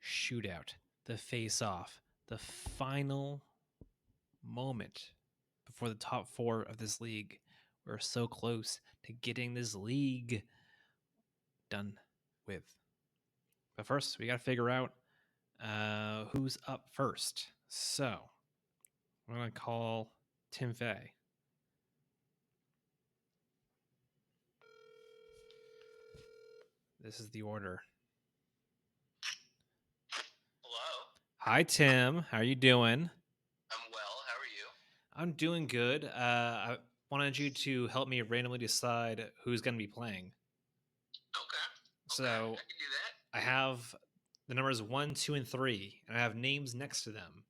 shootout, the face-off, the final moment before the top four of this league. We're so close to getting this league done with. But first, we got to figure out who's up first. So I'm going to call Tim Fay. This is the order. Hello. Hi, Tim. How are you doing? I'm well. How are you? I'm doing good. I wanted you to help me randomly decide who's going to be playing. Okay. So I can do that. I have the numbers 1, 2, and 3, and I have names next to them.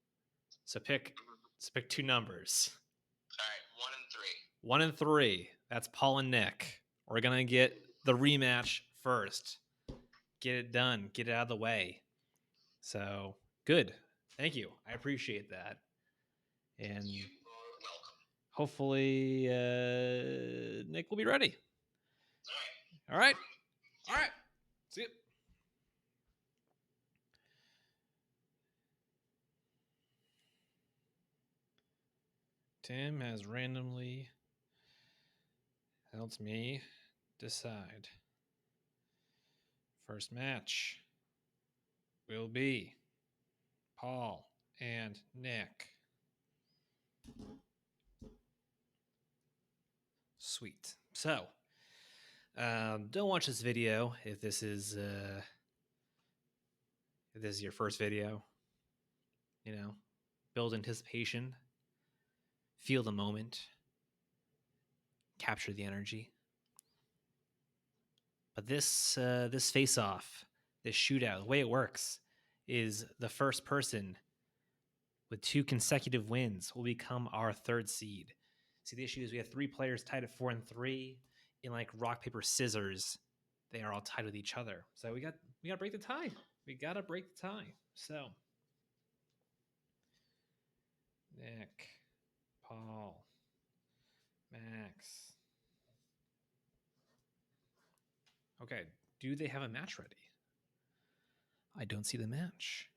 So pick two numbers. All right, 1 and 3. 1 and 3. That's Paul and Nick. We're gonna get the rematch first. Get it done. Get it out of the way. So good. Thank you. I appreciate that. And You are welcome. hopefully Nick will be ready. All right. All right. See you. Tim has randomly helped me decide. First match will be Paul and Nick. Sweet. So, don't watch this video if this is your first video. You know, build anticipation, feel the moment, capture the energy. But this face-off, this shootout, the way it works is the first person with 2 consecutive wins will become our 3rd seed. See, the issue is we have 3 players tied at 4 and 3 in like rock paper scissors. They are all tied with each other. So we got to break the tie. We got to break the tie. So Nick, Paul, Max. Okay, do they have a match ready? I don't see the match.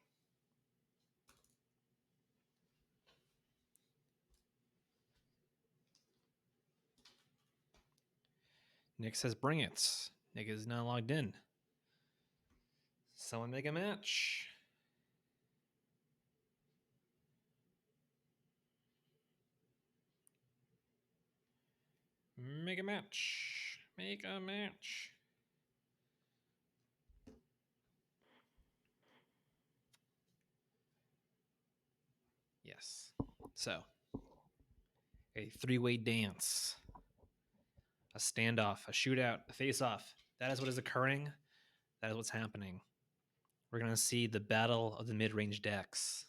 Nick says bring it. Nick is not logged in. Someone make a match. Make a match. Make a match. Yes. So, a 3-way dance, a standoff, a shootout, a face-off. That is what is occurring. That is what's happening. We're going to see the battle of the mid-range decks.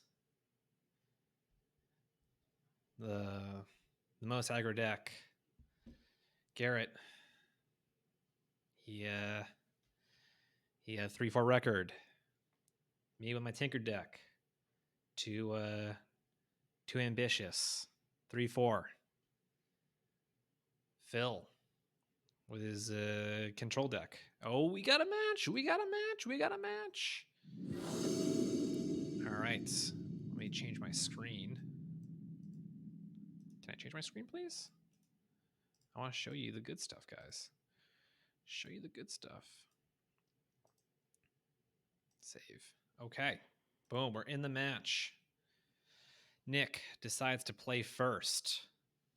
The most aggro deck, Garrett. He had 3-4 record. Me with my Tinker deck, too ambitious, 3-4. Phil with his control deck. Oh, we got a match. All right. Let me change my screen. Can I change my screen, please? I want to show you the good stuff, guys. Show you the good stuff. Save. Okay. Boom. We're in the match. Nick decides to play first.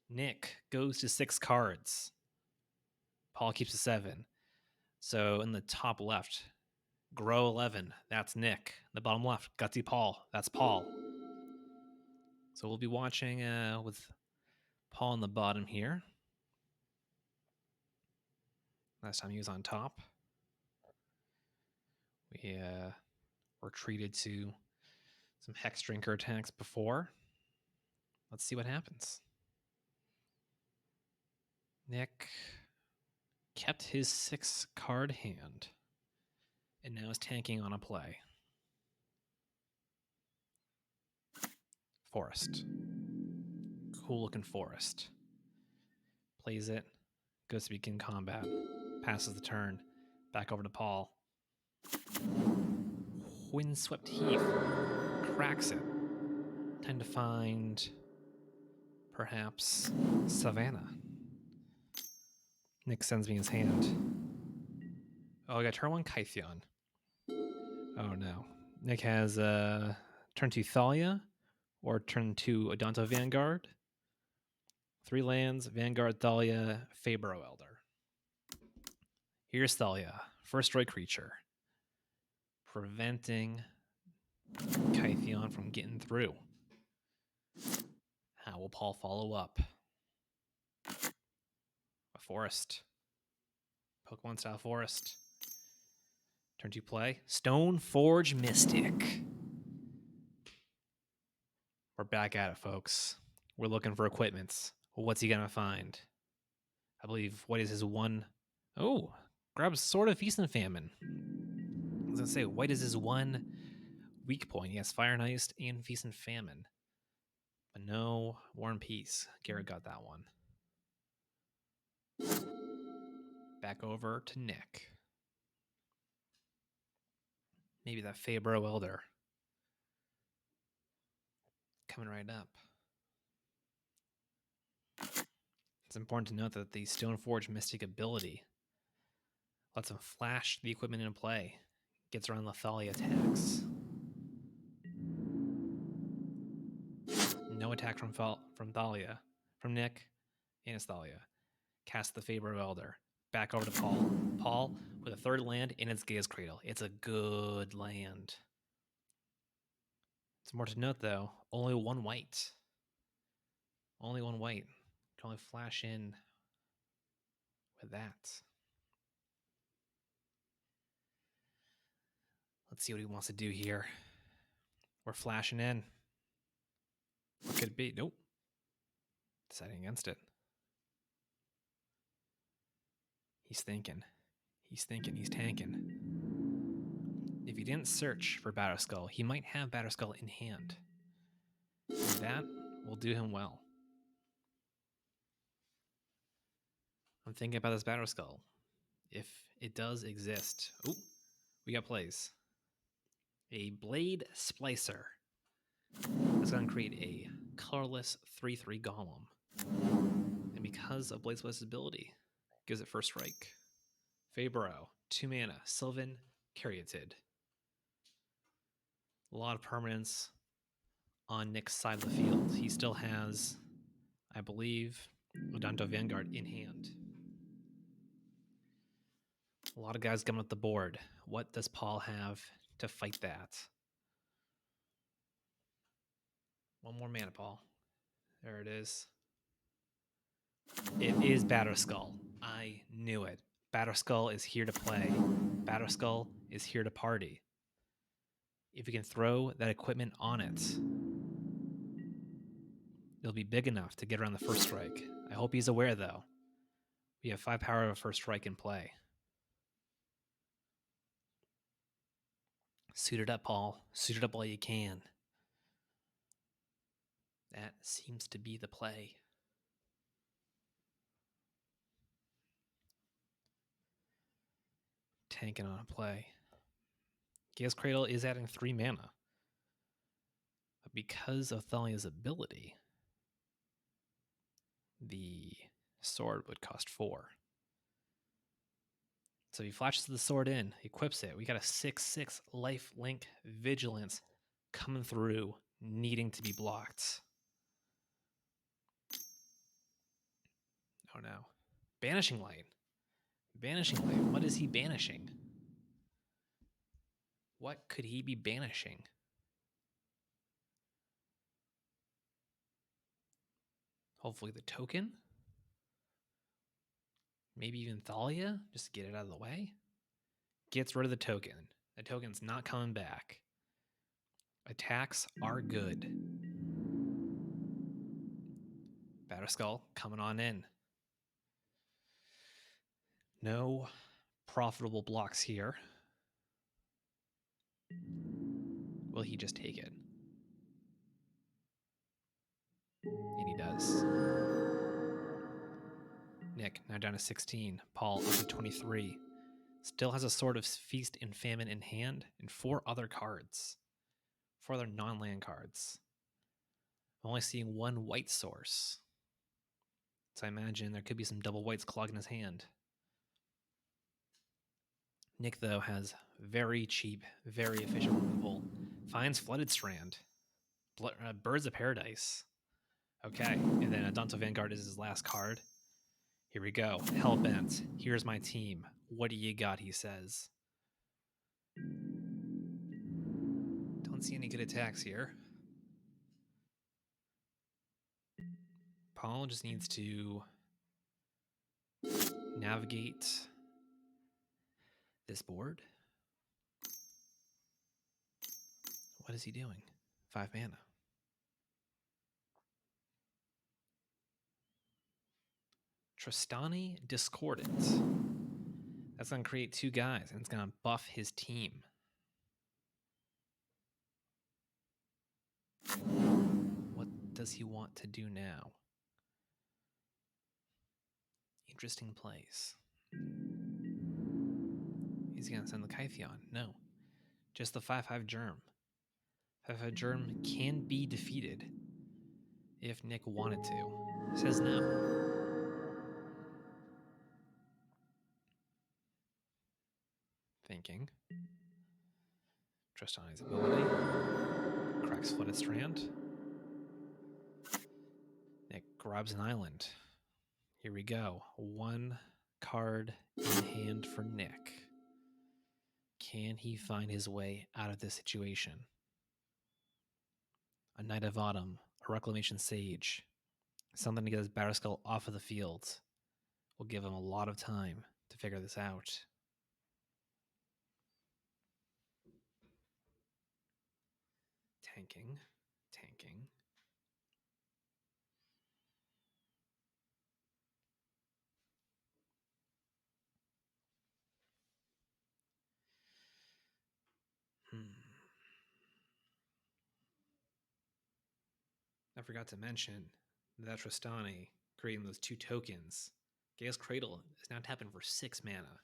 Nick goes to 6 cards. Paul keeps a 7. So in the top left, Grow 11. That's Nick. The bottom left, Gutsy Paul. That's Paul. So we'll be watching with Paul on the bottom here. Last time he was on top. We were treated to some Hex Drinker attacks before. Let's see what happens. Nick kept his 6 card hand and now is tanking on a play. Forest. Cool looking forest. Plays it. Goes to begin combat. Passes the turn. Back over to Paul. Windswept Heath cracks it. Time to find perhaps Savannah. Nick sends me his hand. Oh, I got turn 1 Kytheon. Oh no. Nick has turn 2 Thalia or turn 2 Odonto Vanguard. 3 lands, Vanguard, Thalia, Fabro Elder. Here's Thalia, first strike creature, preventing Kytheon from getting through. How will Paul follow up? A forest. Pokemon style forest. Turn 2 play. Stoneforge Mystic. We're back at it, folks. We're looking for equipments. What's he gonna find? I believe, what is his one? Oh, grabs Sword of Feast and Famine. I was gonna say, what is his one weak point? He has Fire and Ice and Feast and Famine. But no War and Peace. Garrett got that one. Back over to Nick. Maybe that Fabro Elder. Coming right up. It's important to note that the Stoneforge Mystic ability lets him flash the equipment into play. Gets around the Thalia attacks. No attack from Thalia. From Nick and his Thalia. Cast the Fabro Elder. Back over to Paul. Paul with a third land in its Gaze Cradle. It's a good land. It's more to note, though, only 1 white. Only 1 white. Can only flash in with that. Let's see what he wants to do here. We're flashing in. What could it be? Nope. Deciding against it. He's thinking. He's thinking. He's tanking. If he didn't search for Batterskull, he might have Batterskull in hand. And that will do him well. I'm thinking about this Batterskull. If it does exist. Oh, we got plays. A Blade Splicer. That's going to create a colorless 3/3 Golem. And because of Blade Splicer's ability, gives it first strike. Fabro, 2 mana, Sylvan, Caryatid. A lot of permanents on Nick's side of the field. He still has, I believe, Odonto Vanguard in hand. A lot of guys coming up the board. What does Paul have to fight that? 1 more mana, Paul. There it is. It is Batterskull. I knew it. Batterskull is here to play. Batterskull is here to party. If you can throw that equipment on it, it'll be big enough to get around the first strike. I hope he's aware, though. We have 5 power of a first strike in play. Suit it up, Paul. Suit it up while you can. That seems to be the play. Tanking on a play. Gaze Cradle is adding 3 mana. But because of Thalia's ability, the sword would cost 4. So he flashes the sword in, equips it. We got a 6/6 life link vigilance coming through, needing to be blocked. Oh no. Banishing Light. Banishing Light. What is he banishing? What could he be banishing? Hopefully the token. Maybe even Thalia, just to get it out of the way. Gets rid of the token. The token's not coming back. Attacks are good. Batterskull coming on in. No profitable blocks here. Will he just take it? And he does. Nick now down to 16. Paul up to 23. Still has a Sword of Feast and Famine in hand and 4 other cards. 4 other non-land cards. I'm only seeing 1 white source. So I imagine there could be some double whites clogging his hand. Nick, though, has very cheap, very efficient removal. Finds Flooded Strand. Birds of Paradise. Okay, and then Adonto Vanguard is his last card. Here we go. Hellbent. Here's my team. What do you got, he says. Don't see any good attacks here. Paul just needs to navigate this board. What is he doing? 5 mana. Tristani Discordant. That's going to create 2 guys, and it's going to buff his team. What does he want to do now? Interesting plays. He's going to send the Kytheon. No. Just the 5/5 Germ. 5/5 Germ can be defeated if Nick wanted to. Says no. Thinking. Tristani's ability. Cracks Flooded Strand. Nick grabs an island. Here we go. 1 card in hand for Nick. Can he find his way out of this situation? A Knight of Autumn, a Reclamation Sage, something to get his Batterskull off of the field. Will give him a lot of time to figure this out. Tanking. I forgot to mention that Tristani creating those 2 tokens. Gale's Cradle is now tapping for 6 mana.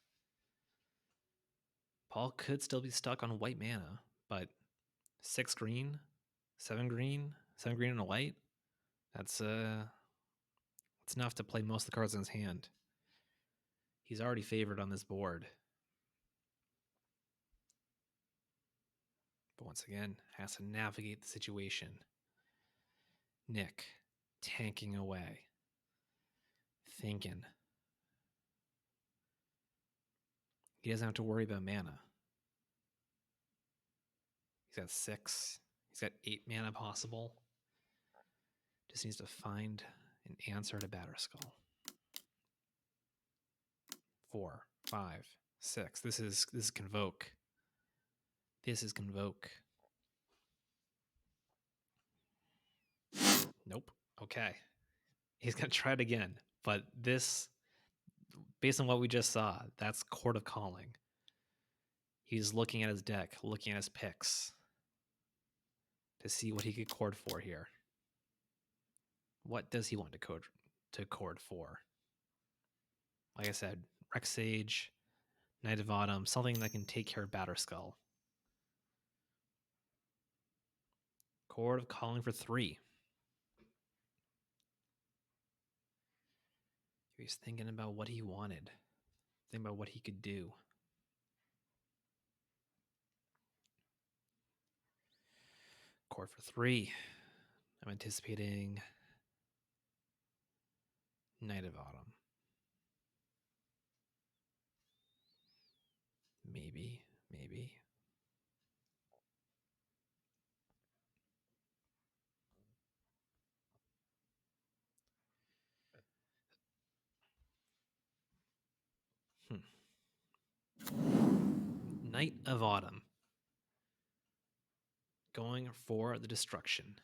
Paul could still be stuck on white mana, but 6 green, 7 green, 7 green and a white. That's enough to play most of the cards in his hand. He's already favored on this board. But once again, has to navigate the situation. Nick tanking away. Thinking. He doesn't have to worry about mana. He's got 6. He's got 8 mana possible. Just needs to find an answer to Batterskull. 4, 5, 6. This is Convoke. This is Convoke. Nope. Okay. He's going to try it again. But this, based on what we just saw, that's Court of Calling. He's looking at his deck, looking at his picks to see what he could chord for here. What does he want to chord for? Like I said, Rex Sage, Knight of Autumn, something that can take care of Batterskull. Chord of Calling for 3. He's thinking about what he wanted. Thinking about what he could do. Chord for 3. I'm anticipating Knight of Autumn. Maybe. Knight of Autumn. Going for the destruction.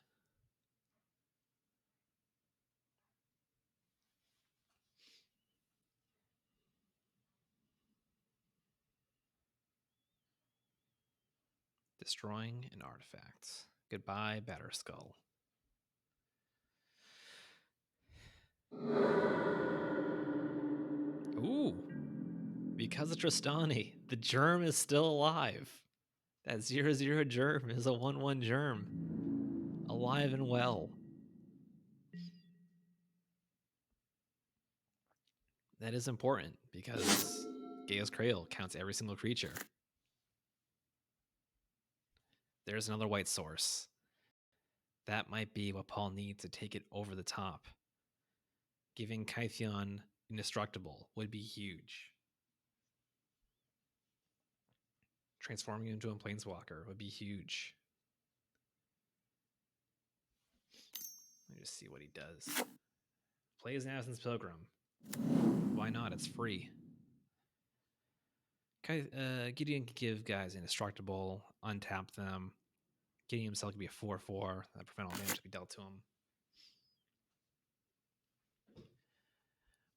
Destroying an artifact. Goodbye, Batterskull. Ooh. Because of Tristani, the germ is still alive. That 0/0 germ is a 1/1 germ. Alive and well. That is important because Gaia's Cradle counts every single creature. There's another white source. That might be what Paul needs to take it over the top. Giving Kytheon indestructible would be huge. Transforming him into a planeswalker would be huge. Let me just see what he does. Plays Navson's Pilgrim. Why not? It's free. Gideon can give guys indestructible, untap them. Gideon himself could be a 4/4. That prevent all damage to be dealt to him.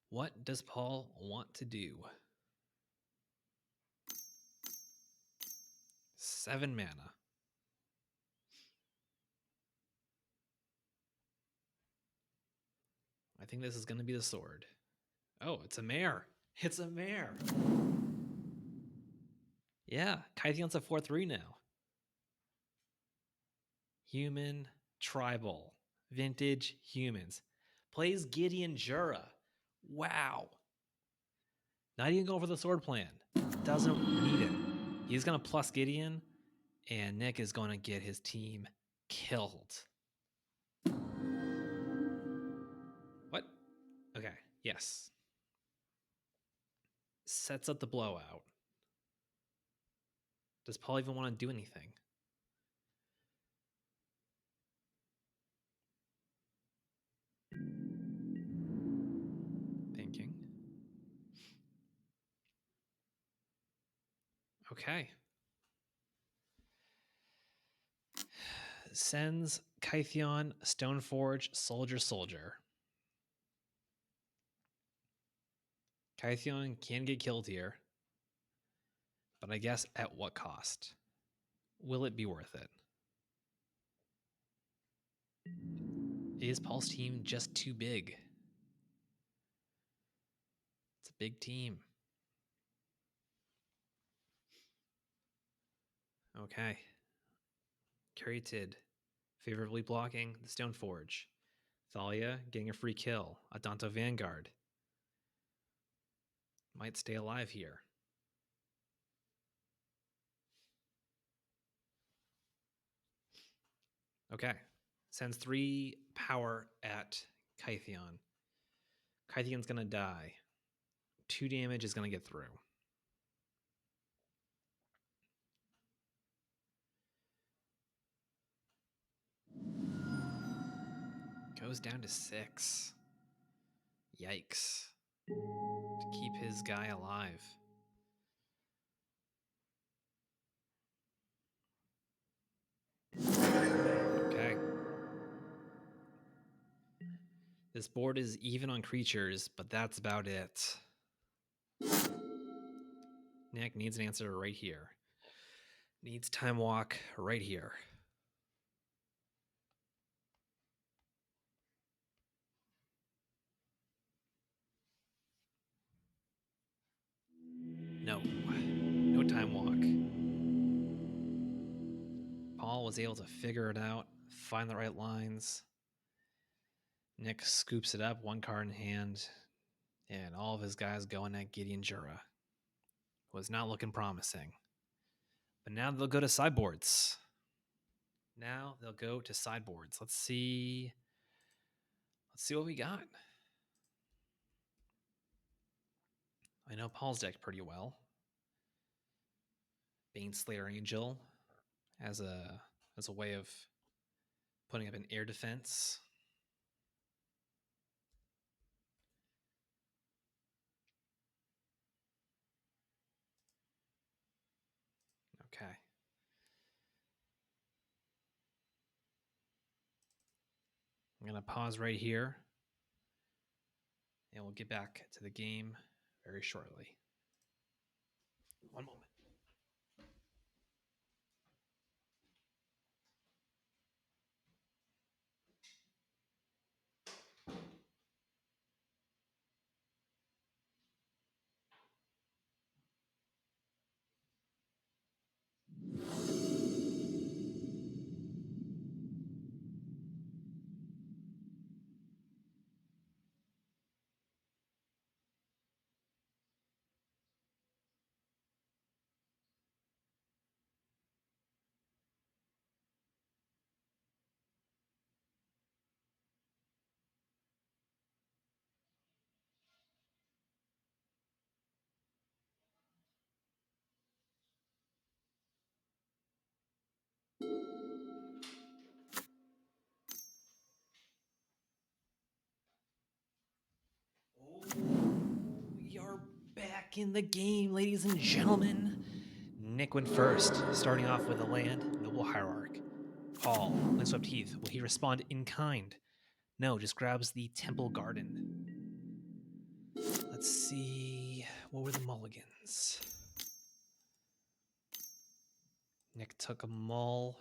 What does Paul want to do? 7 mana. I think this is going to be the sword. Oh, it's a mare. It's a mare. Yeah, Kytheon's a 4/3 now. Human, tribal, vintage humans. Plays Gideon Jura. Wow. Not even going for the sword plan. Doesn't need it. He's going to plus Gideon, and Nick is going to get his team killed. What? Okay, yes. Sets up the blowout. Does Paul even want to do anything? Thinking. Okay. Sends Kytheon, Stoneforge, Soldier. Kytheon can get killed here, but I guess at what cost? Will it be worth it? Is Paul's team just too big? It's a big team. Okay. Caryatid, favorably blocking the Stoneforge. Thalia getting a free kill. Adanto Vanguard. Might stay alive here. Okay. Sends 3 power at Kytheon. Kytheon's going to die. 2 damage is going to get through. Goes down to 6. Yikes. To keep his guy alive. Okay. This board is even on creatures, but that's about it. Nick needs an answer right here. Needs Time Walk right here. No. No Time Walk. Paul was able to figure it out, find the right lines. Nick scoops it up, 1 card in hand, and all of his guys going at Gideon Jura. Was not looking promising. But now they'll go to sideboards. Let's see what we got. I know Paul's deck pretty well. Baneslayer Angel as a way of putting up an air defense. Okay. I'm going to pause right here, and we'll get back to the game very shortly. 1 moment. back in the game, ladies and gentlemen. Nick went first, starting off with a land, Noble Hierarch. Paul, Windswept Heath. Will he respond in kind? No, just grabs the Temple Garden. Let's see. What were the mulligans? Nick took a mull.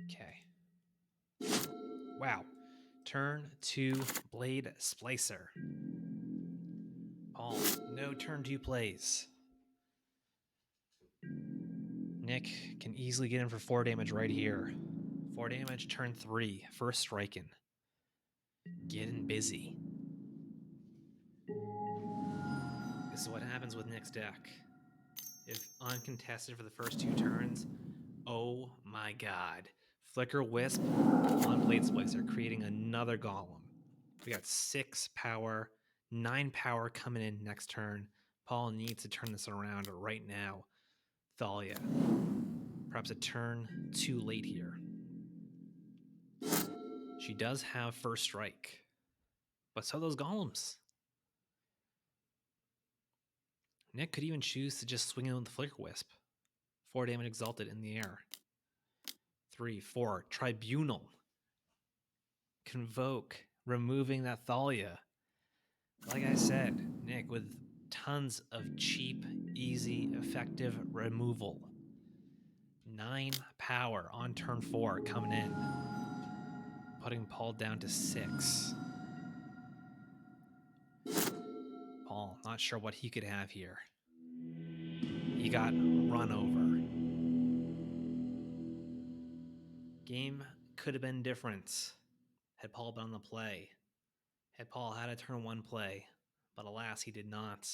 Okay. Wow. Turn 2 Blade Splicer. Paul, no turn 2 plays. Nick can easily get in for 4 damage right here. 4 damage, turn 3, first striking. Getting busy. This is what happens with Nick's deck. If uncontested for the first 2 turns, oh my god. Flicker Wisp on Blade Splicer, creating another Golem. We got 6 power, 9 power coming in next turn. Paul needs to turn this around right now. Thalia. Perhaps a turn too late here. She does have first strike, but so those golems. Nick could even choose to just swing in with the Flicker Wisp. 4 damage exalted in the air. 3, 4, Tribunal. Convoke, removing that Thalia. Like I said, Nick with tons of cheap, easy, effective removal. 9 power on turn 4 coming in. Putting Paul down to 6. Paul, not sure what he could have here. He got run over. Game could have been different had Paul been on the play. Had Paul had a turn 1 play, but alas, he did not.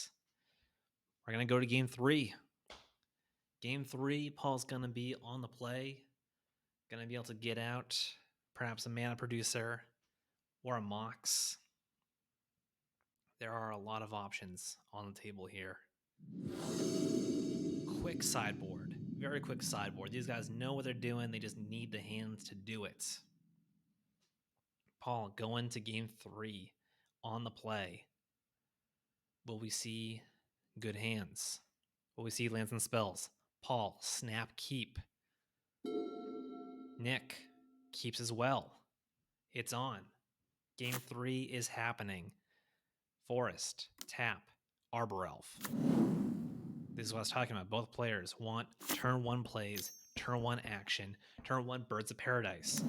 We're going to go to game 3. Game 3, Paul's going to be on the play. Going to be able to get out perhaps a mana producer or a mox. There are a lot of options on the table here. Quick sideboard. Very quick sideboard. These guys know what they're doing. They just need the hands to do it. Paul going to game 3 on the play. Will we see good hands? Will we see lands and spells? Paul, snap, keep. Nick keeps as well. It's on. Game 3 is happening. Forest, tap, Arbor Elf. This is what I was talking about. Both players want turn 1 plays, turn 1 action, turn 1 Birds of Paradise.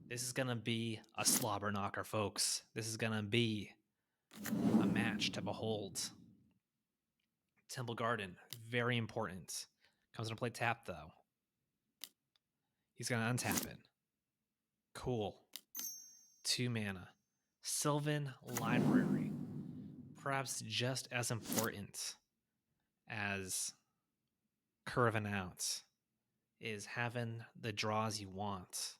This is going to be a slobber knocker, folks. This is going to be a match to behold. Temple Garden, very important. Comes into play tap, though. He's going to untap it. Cool. 2 mana. Sylvan Library. Perhaps just as important as curving out is having the draws you want.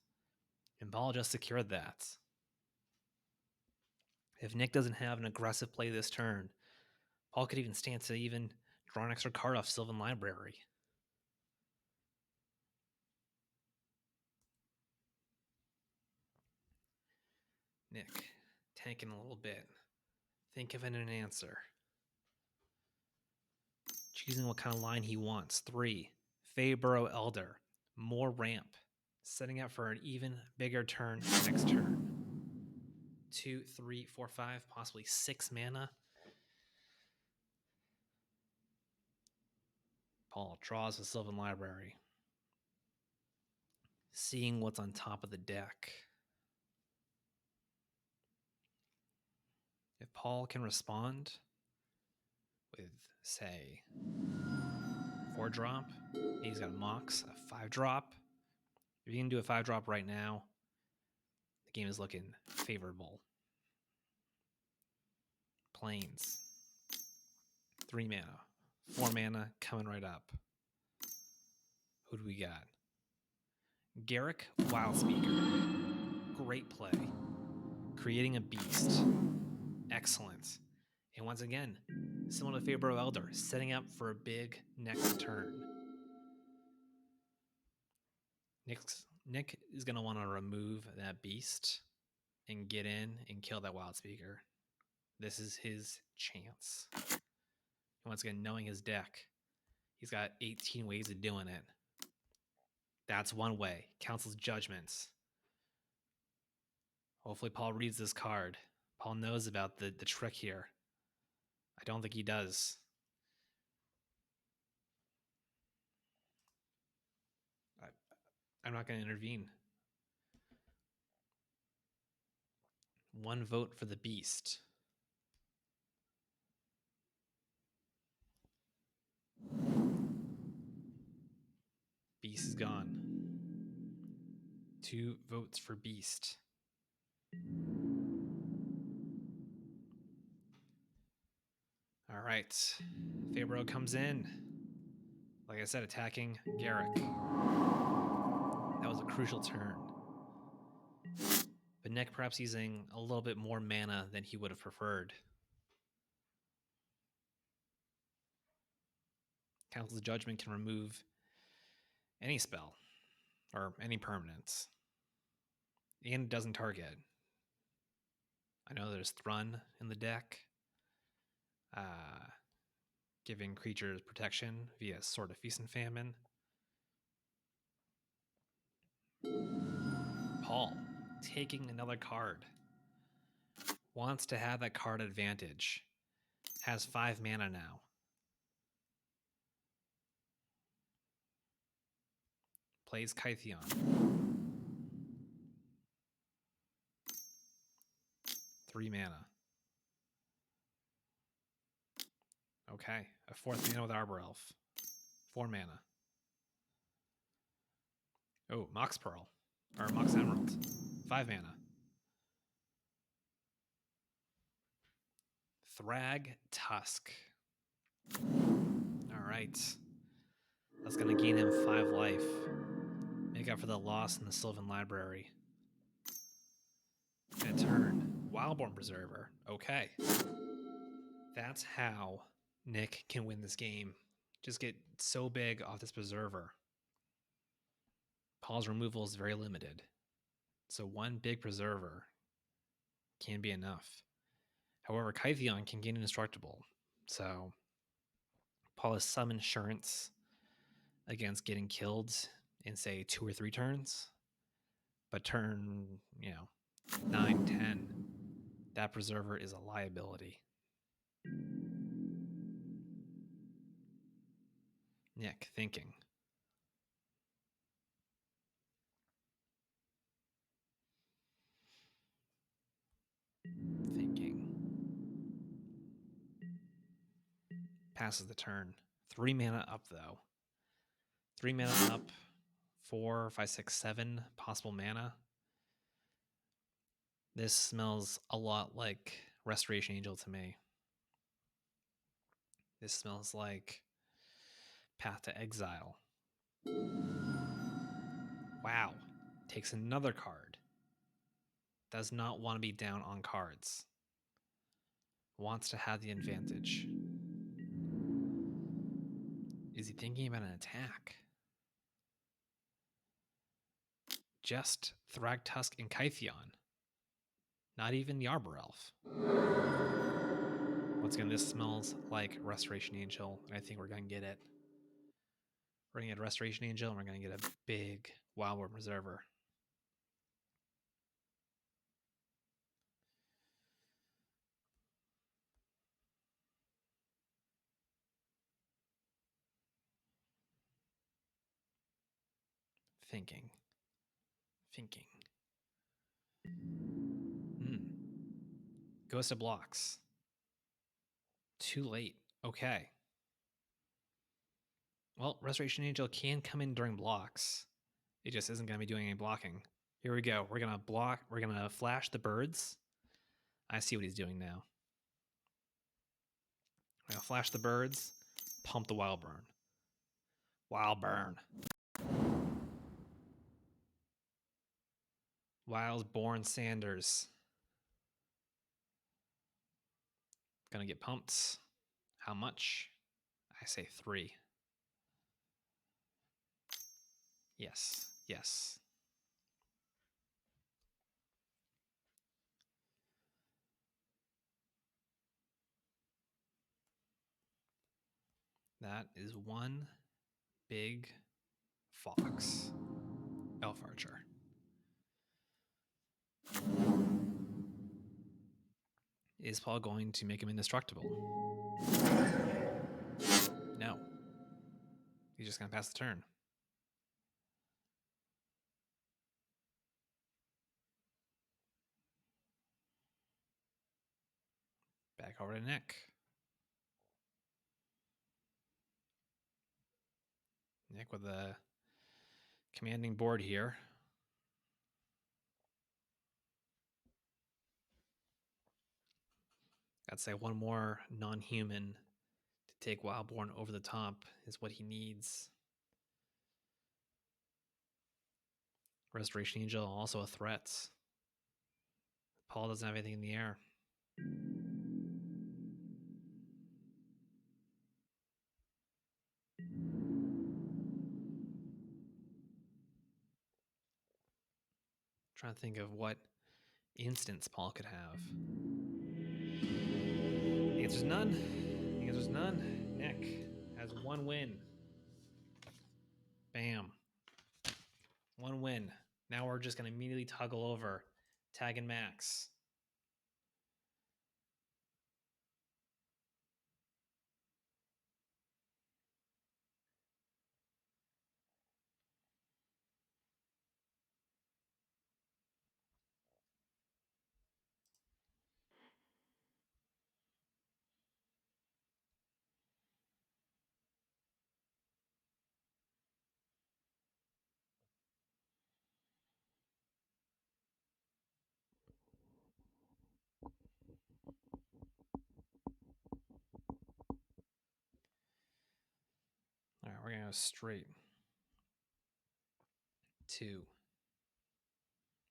And Paul just secured that. If Nick doesn't have an aggressive play this turn, Paul could even stand to even draw an extra card off Sylvan Library. Nick, tanking a little bit. Think of an answer. Choosing what kind of line he wants. 3, Faeburrow Elder. More ramp. Setting up for an even bigger turn next turn. 2, 3, 4, 5, possibly 6 mana. Paul draws the Sylvan Library. Seeing what's on top of the deck. If Paul can respond with, say, 4-drop, he's got a Mox, a 5-drop. If you can do a 5-drop right now, the game is looking favorable. Plains. 3 mana. 4 mana coming right up. Who do we got? Garrick Wildspeaker. Great play. Creating a beast. Excellent. And once again, similar to Faeburrow Elder, setting up for a big next turn. Nick is going to want to remove that beast and get in and kill that wild speaker. This is his chance. Once again, knowing his deck, he's got 18 ways of doing it. That's one way. Council's judgments. Hopefully Paul reads this card. Paul knows about the trick here. I don't think he does. I'm not going to intervene. 1 vote for the beast. Beast is gone. 2 votes for beast. All right. Fabro comes in. Like I said, attacking Garrick. That was a crucial turn. But Nick perhaps using a little bit more mana than he would have preferred. Council's Judgment can remove any spell or any permanence. And it doesn't target. I know there's Thrun in the deck, giving creatures protection via Sword of Feast and Famine. Paul, taking another card. Wants to have that card advantage. Has 5 mana now. Plays Kytheon. 3 mana. Okay, a 4th mana with Arbor Elf. 4 mana. Oh, Mox Pearl. Or Mox Emerald. 5 mana. Thrag Tusk. Alright. That's going to gain him 5 life. Make up for the loss in the Sylvan Library. And a turn. Wildborn Preserver. Okay. That's how Nick can win this game. Just get so big off this Preserver. Paul's removal is very limited. So 1 big Preserver can be enough. However, Kytheon can gain Indestructible. So Paul has some insurance against getting killed in, say, 2 or 3 turns. But turn, 9, 10, that Preserver is a liability. Nick, thinking. Passes the turn. 3 mana up, though. 3 mana up. 4, 5, 6, 7 possible mana. This smells a lot like Restoration Angel to me. This smells like Path to Exile. Wow. Takes another card. Does not want to be down on cards. Wants to have the advantage. Is he thinking about an attack? Just Thragtusk and Kytheon. Not even the Arbor Elf. Once again, this smells like Restoration Angel, and I think we're going to get it. We're going to get Restoration Angel, and we're going to get a big Wildborn Preserver. Thinking. Goes to blocks. Too late. Okay. Well, Restoration Angel can come in during blocks. It just isn't going to be doing any blocking. Here we go. We're going to block. We're going to flash the birds. I see what he's doing now. We're going to flash the birds. Pump the Wildburn. Wildburn. Wildborn Sanders. Gonna get pumped. How much? I say 3. Yes. That is one big fox. Elf archer. Is Paul going to make him indestructible? No. He's just going to pass the turn. Back over to Nick. Nick with a commanding board here. I'd say one more non-human to take Wildborn over the top is what he needs. Restoration Angel, also a threat. Paul doesn't have anything in the air. Trying to think of what instance Paul could have. The answer's none. The answer's none. Nick has one win. Bam. One win. Now we're just going to immediately toggle over. Tag and Max. All right, we're going to go straight to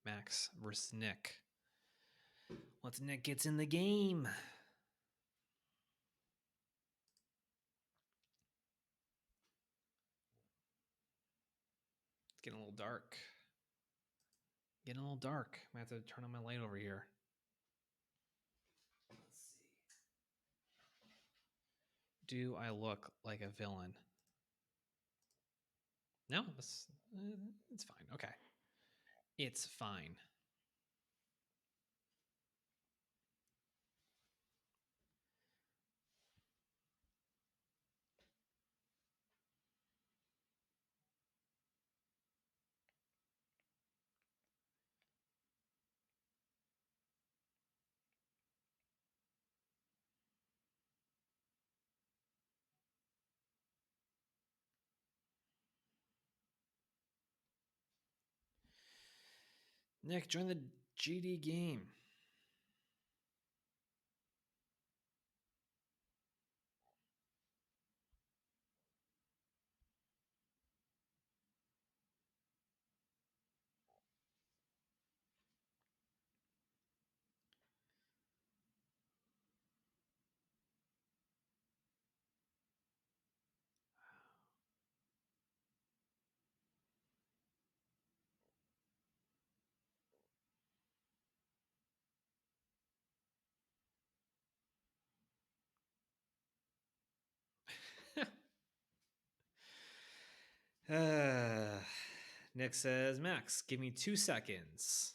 Max versus Nick. Once Nick gets in the game. It's getting a little dark. Getting a little dark. I have to turn on my light over here. Let's see. Do I look like a villain? No, it's fine. Okay. It's fine. Nick, join the GD game. Nick says, Max, give me 2 seconds.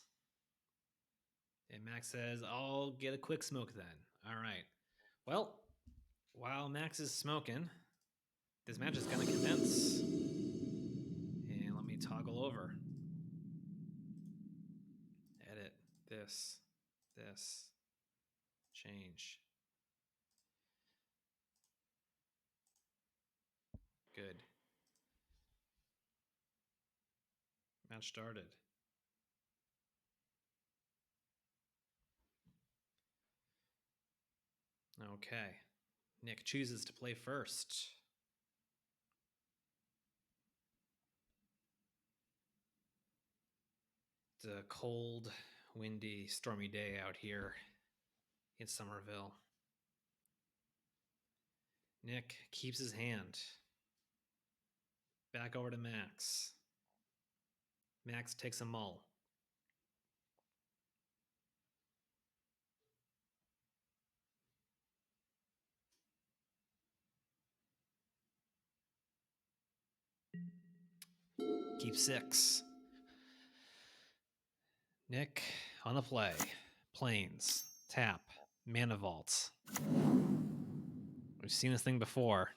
And Max says, I'll get a quick smoke then. All right. Well, while Max is smoking, this match is going to commence. And let me toggle over. Edit this, change. Good. Match started. Okay. Nick chooses to play first. It's a cold, windy, stormy day out here in Somerville. Nick keeps his hand. Back over to Max. Max takes a mull. Keep 6. Nick on the play. Plains. Tap. Mana vaults. We've seen this thing before.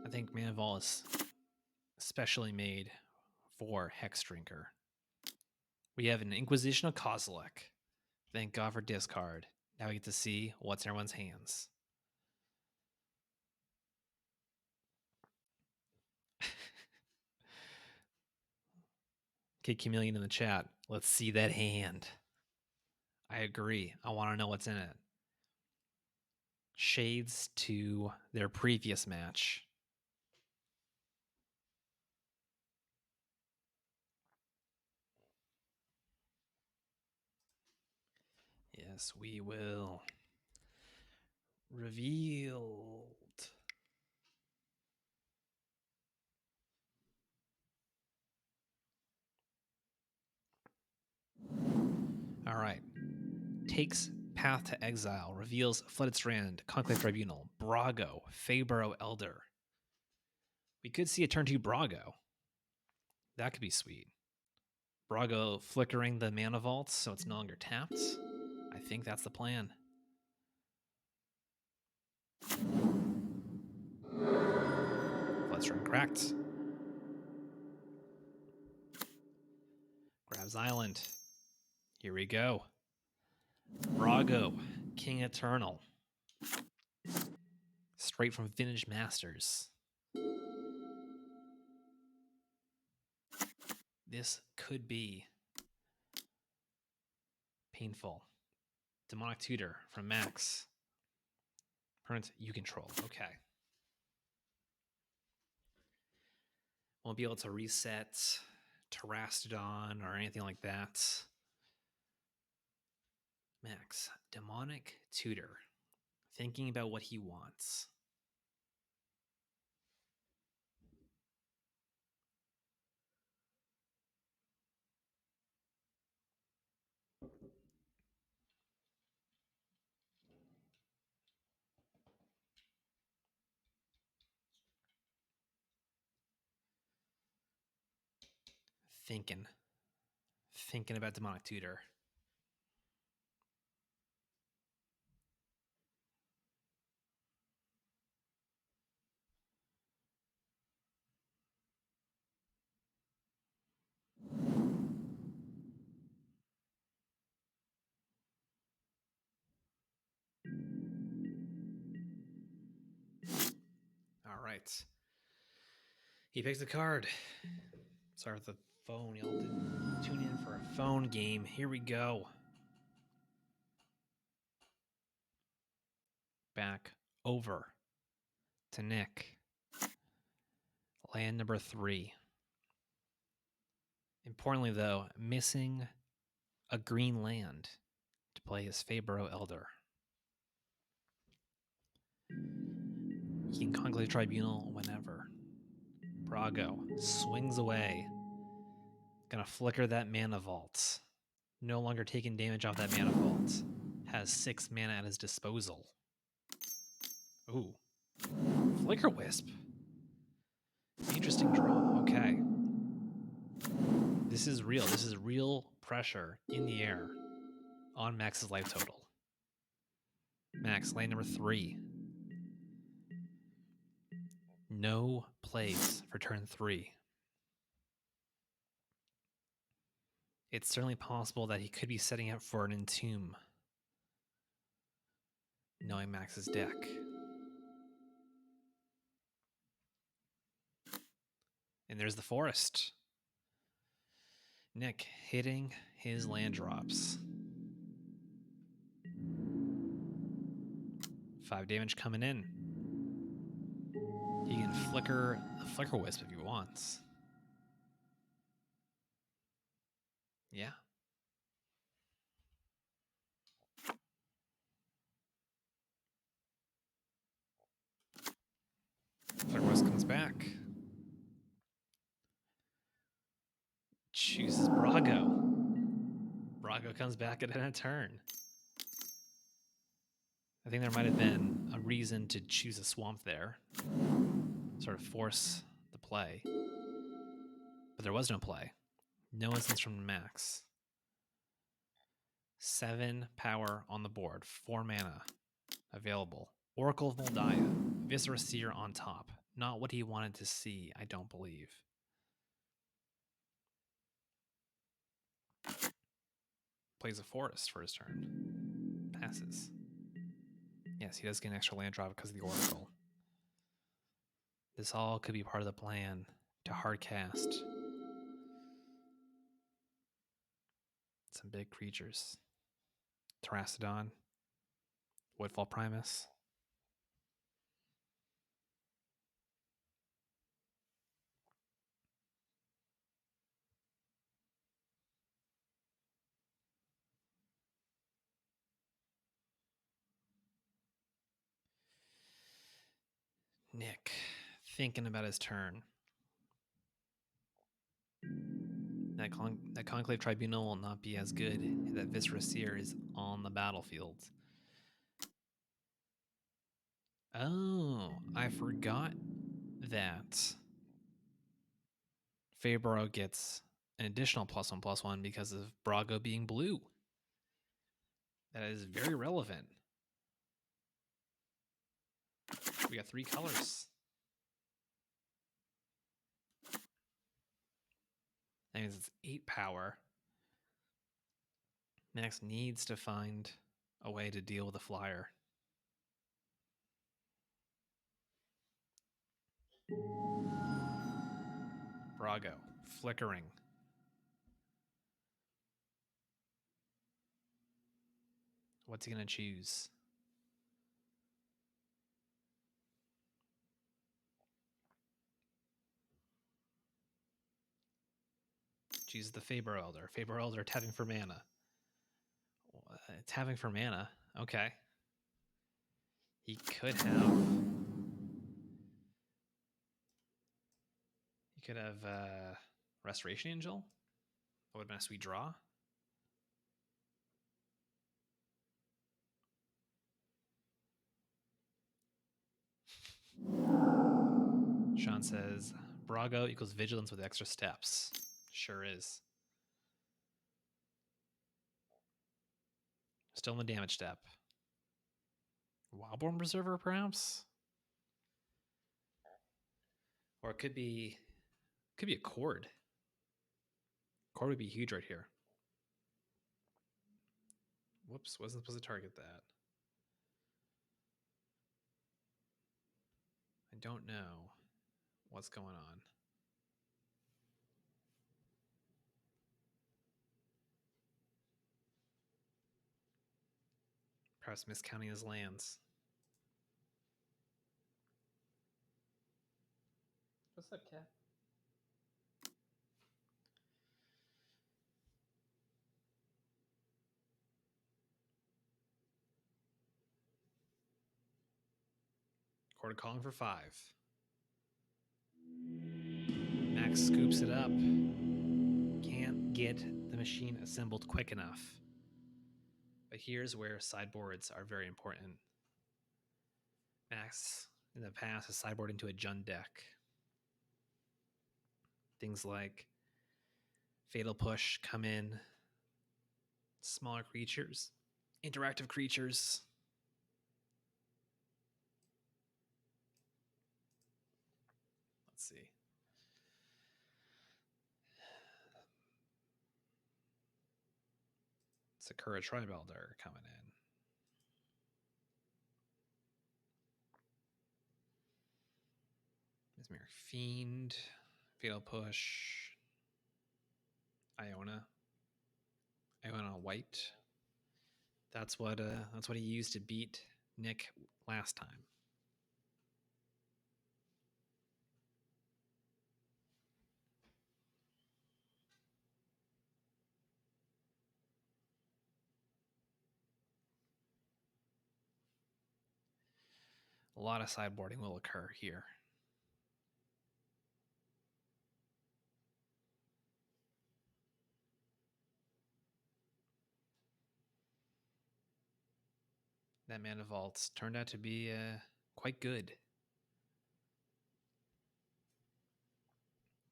I think Mana Vault is especially made for Hex Drinker. We have an Inquisition of Kozilek. Thank God for discard. Now we get to see what's in everyone's hands. Kid Chameleon in the chat. Let's see that hand. I agree. I want to know what's in it. Shades to their previous match. Yes, we will. Revealed. All right. Takes Path to Exile. Reveals Flooded Strand, Conclave Tribunal, Brago, Fabro Elder. We could see a turn 2 Brago. That could be sweet. Brago flickering the mana vaults so it's no longer tapped. I think that's the plan. Flood Strand cracked. Grabs Island. Here we go. Brago, King Eternal. Straight from Vintage Masters. This could be painful. Demonic Tutor from Max. Permanent you control. Okay. Won't be able to reset Terrastodon or anything like that. Max, Demonic Tutor. Thinking about what he wants. Thinking about Demonic Tutor. All right. He picks a card. Sorry for the phone. Y'all did tune in for a phone game. Here we go. Back over to Nick. Land number 3. Importantly, though, missing a green land to play his Fabro Elder. He can Conclave Tribunal whenever. Brago swings away. Gonna flicker that mana vault. No longer taking damage off that mana vault. Has 6 mana at his disposal. Ooh. Flicker Wisp. Interesting draw. Okay. This is real. This is real pressure in the air on Max's life total. Max, lane number 3. No plays for turn 3. It's certainly possible that he could be setting up for an Entomb, knowing Max's deck. And there's the Forest. Nick hitting his land drops. 5 damage coming in. He can flicker the Flicker Wisp if he wants. Yeah. Flicker Wisp comes back. Chooses Brago. Brago comes back at a turn. I think there might have been a reason to choose a swamp there, sort of force the play. But there was no play. No instance from Max. 7 power on the board, 4 mana available. Oracle of Moldiah, Viscera Seer on top. Not what he wanted to see, I don't believe. Plays a forest for his turn. Passes. Yes, he does get an extra land drop because of the Oracle. This all could be part of the plan to hard cast some big creatures. Terrastodon, Woodfall Primus. Nick, thinking about his turn. That Conclave Tribunal will not be as good if that Viscera Seer is on the battlefield. Oh, I forgot that Fabro gets an additional +1/+1 because of Brago being blue. That is very relevant. We got 3 colors. That means it's 8 power. Max needs to find a way to deal with a flyer. Brago, flickering. What's he going to choose? Chooses the Faber Elder. Faber Elder tapping for mana. Tapping for mana. Okay. He could have. He could have Restoration Angel. That would have been a sweet draw. Sean says Brago equals vigilance with extra steps. Sure is. Still in the damage step. Wildborn Preserver, perhaps? Or it could be a Cord. Cord would be huge right here. Whoops, wasn't supposed to target that. I don't know what's going on. Perhaps miscounting his lands. What's up, cat? Cord calling for 5. Max scoops it up. Can't get the machine assembled quick enough. But here's where sideboards are very important. Max, in the past, has sideboarded into a Jund deck. Things like Fatal Push come in. Smaller creatures. Interactive creatures. Let's see. Sakura Tribe Elder coming in. Mesmeric Fiend, Fatal Push, Iona White. That's what he used to beat Nick last time. A lot of sideboarding will occur here. That Mana Vault turned out to be quite good.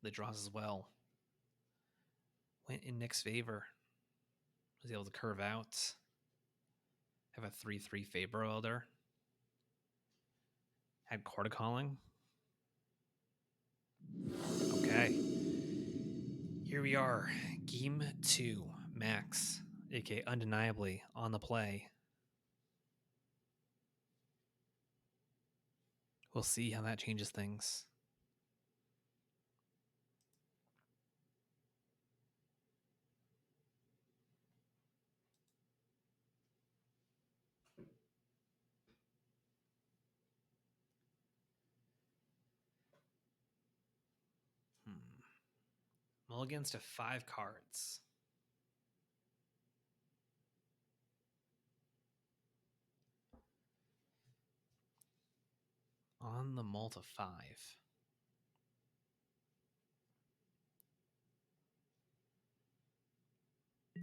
The draws as well went in Nick's favor. Was able to curve out. Have a 3/3 Faber Elder. Had Quarter Calling. Okay. Here we are. Game 2. Max, aka Undeniably, on the play. We'll see how that changes things. Mulligans to 5 cards. On the mull to 5.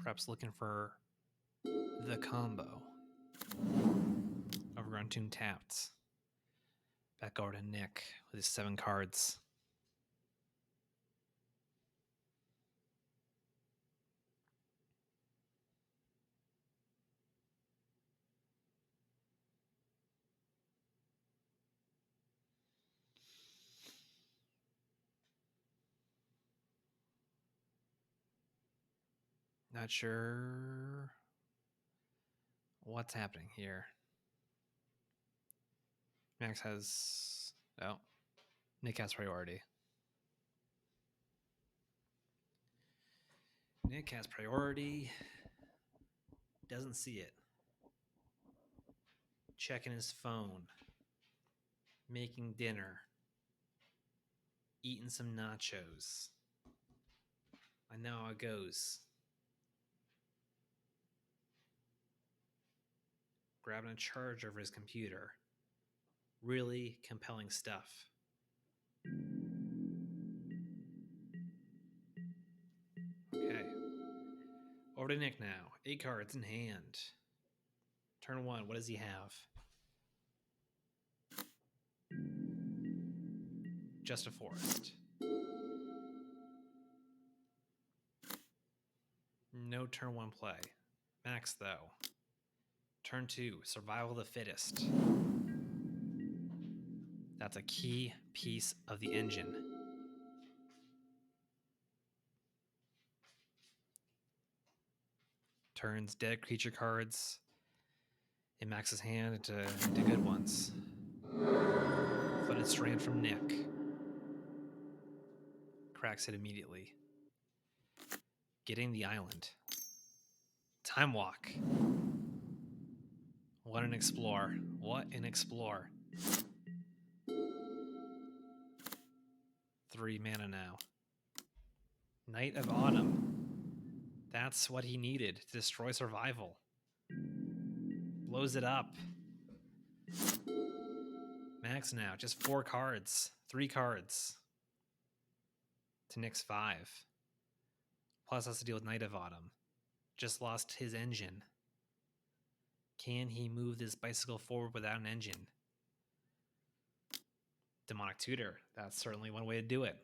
Perhaps looking for the combo. Overground Tomb tapped. Back over to Nick with his 7 cards. Not sure what's happening here. Max has... Oh. Nick has priority. Nick has priority. Doesn't see it. Checking his phone. Making dinner. Eating some nachos. I know how it goes. Grabbing a charger for his computer. Really compelling stuff. Okay. Over to Nick now. 8 cards in hand. Turn 1. What does he have? Just a forest. No turn 1 play. Max, though. Turn 2. Survival of the fittest. That's a key piece of the engine. Turns dead creature cards in Max's hand into good ones. Flooded Strand from Nick. Cracks it immediately. Getting the island. Time Walk. What an explore. What an explore. 3 mana now. Knight of Autumn. That's what he needed to destroy survival. Blows it up. Max now, just 4 cards. 3 cards. To Nick's 5. Plus has to deal with Knight of Autumn. Just lost his engine. Can he move this bicycle forward without an engine? Demonic Tutor. That's certainly one way to do it.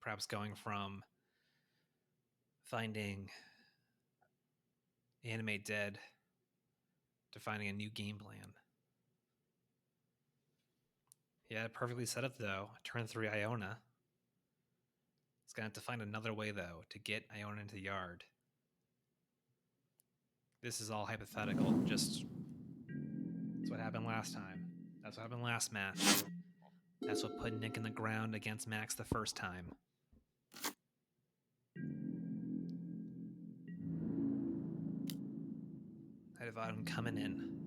Perhaps going from finding Animate Dead to finding a new game plan. Yeah, perfectly set up though. Turn 3 Iona. It's going to have to find another way though to get Iona into the yard. This is all hypothetical. Just that's what happened last time. That's what happened last match. That's what put Nick in the ground against Max the first time. Knight of Autumn coming in.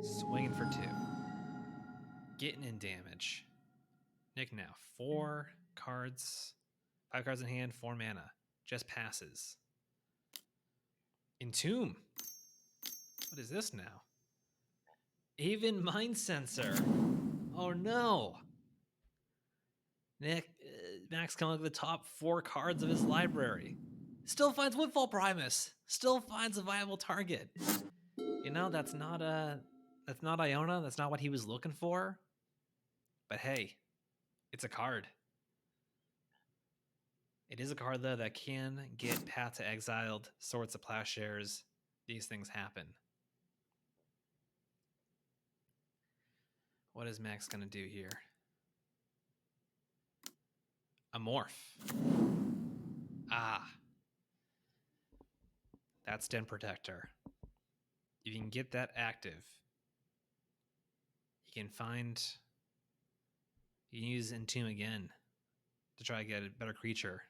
Swinging for 2. Getting in damage. Nick now. 4 cards. 5 cards in hand, 4 mana. Just passes. Entomb. What is this now? Aven Mind Sensor. Oh no. Nick, Max coming up with the top 4 cards of his library. Still finds Woodfall Primus. Still finds a viable target. You know, that's not Iona. That's not what he was looking for. But hey, it's a card. It is a card, though, that can get Path to Exiled, Swords to Plowshares. These things happen. What is Max going to do here? A morph. Ah. That's Den Protector. If you can get that active, you can use Entomb again to try to get a better creature.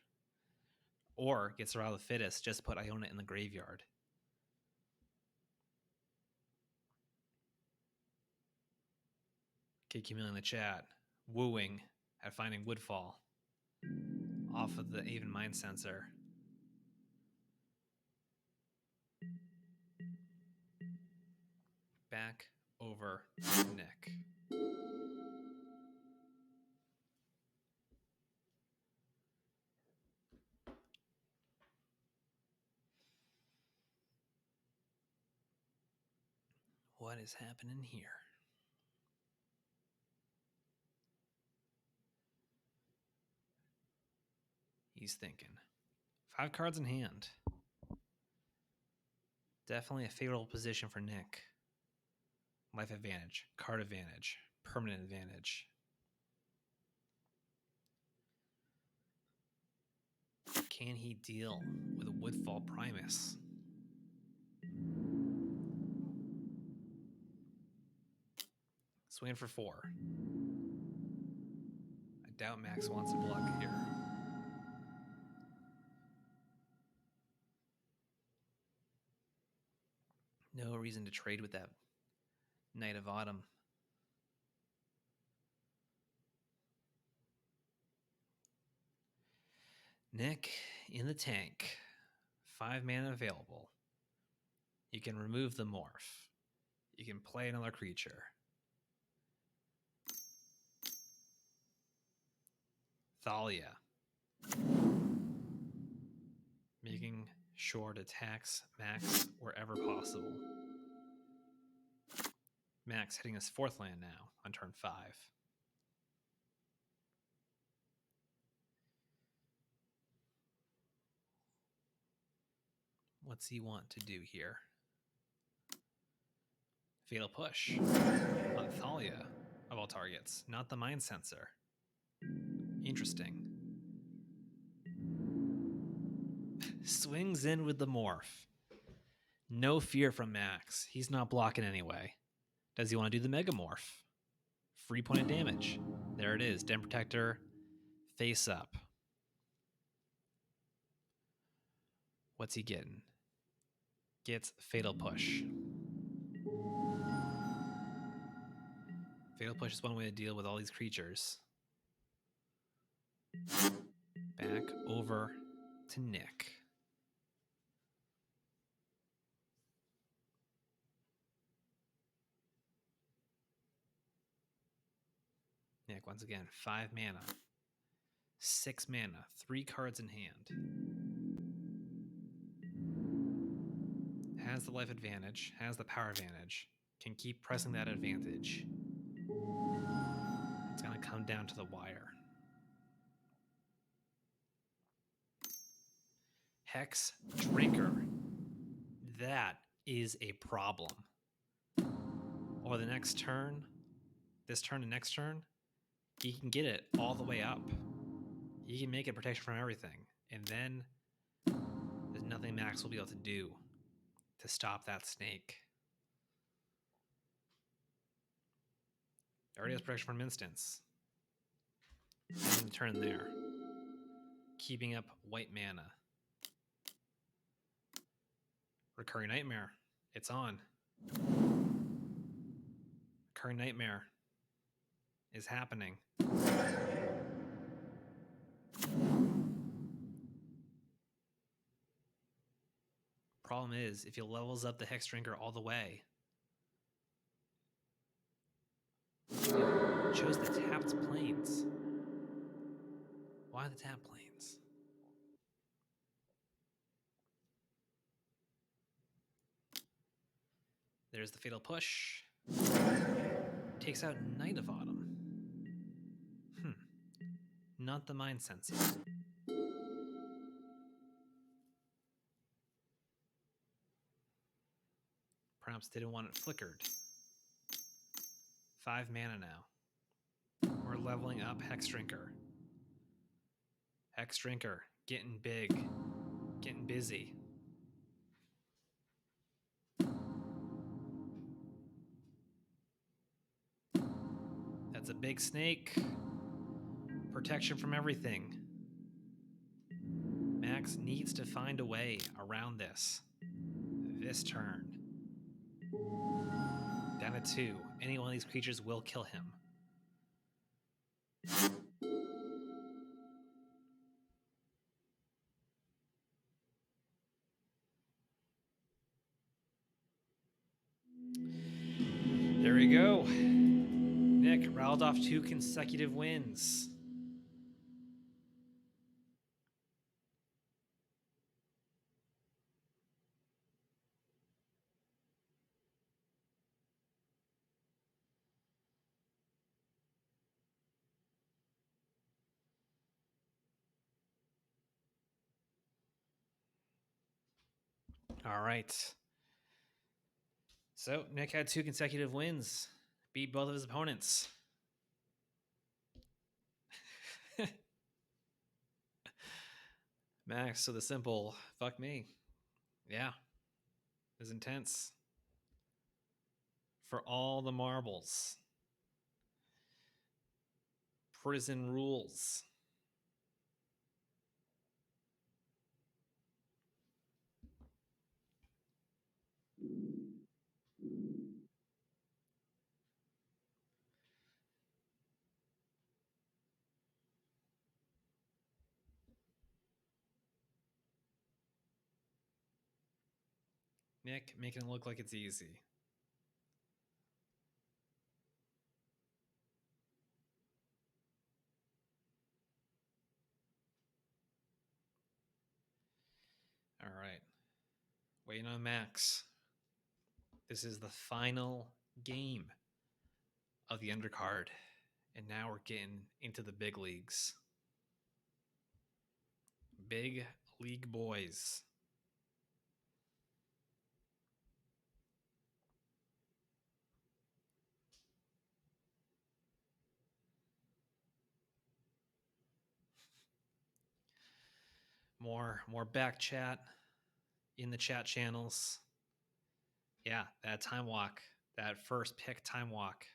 Or get Survival of the Fittest, just put Iona in the graveyard. Kid Camille in the chat, wooing at finding Woodfall off of the Aven Mind Sensor. Back over to Nick. What is happening here? He's thinking. 5 cards in hand. Definitely a favorable position for Nick. Life advantage, card advantage, permanent advantage. Can he deal with a Woodfall Primus? Swinging for 4. I doubt Max wants to block here. No reason to trade with that Knight of Autumn. Nick in the tank. 5 mana available. You can remove the morph. You can play another creature. Thalia. Making sure to tax Max wherever possible. Max hitting his 4th land now on turn 5. What's he want to do here? Fatal Push on Thalia of all targets, not the Mind Sensor. Interesting. Swings in with the morph. No fear from Max. He's not blocking anyway. Does he want to do the Megamorph? Free point of damage. There it is. Den Protector, face up. What's he getting? Gets Fatal Push. Fatal Push is one way to deal with all these creatures. Back over to Nick. Nick, once again, 5 mana. 6 mana, 3 cards in hand. Has the life advantage, has the power advantage, can keep pressing that advantage. It's going to come down to the wire. Hex Drinker. That is a problem. Or the next turn, this turn and next turn, he can get it all the way up. He can make it protection from everything. And then there's nothing Max will be able to do to stop that snake. Already has protection from instants. And the turn there. Keeping up white mana. Recurring Nightmare. It's on. Recurring Nightmare is happening. Problem is, if he levels up the Hex Drinker all the way, chose the tapped plains. Why the tapped plains? There's the fatal push. Takes out Knight of Autumn. Not the mind sensor. Perhaps didn't want it flickered. 5 mana now. We're leveling up Hex Drinker. Hex Drinker, getting big, getting busy. That's a big snake. Protection from everything. Max needs to find a way around this turn. Down to 2. Any one of these creatures will kill him. There we go. Nick rattled off 2 consecutive wins. All right. So Nick had 2 consecutive wins. Beat both of his opponents. Max, so the simple, fuck me. Yeah. It was intense. For all the marbles. Prison rules. Nick making it look like it's easy. All right. Waiting on Max. This is the final game of the undercard. And now we're getting into the big leagues. Big league boys. More back chat in the chat channels. Yeah, that time walk, that first pick time walk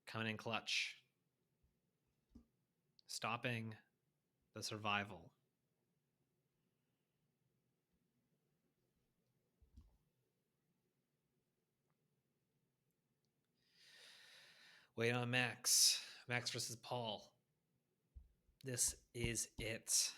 coming in clutch. Stopping the survival. Wait on Max. Max versus Paul. This is it.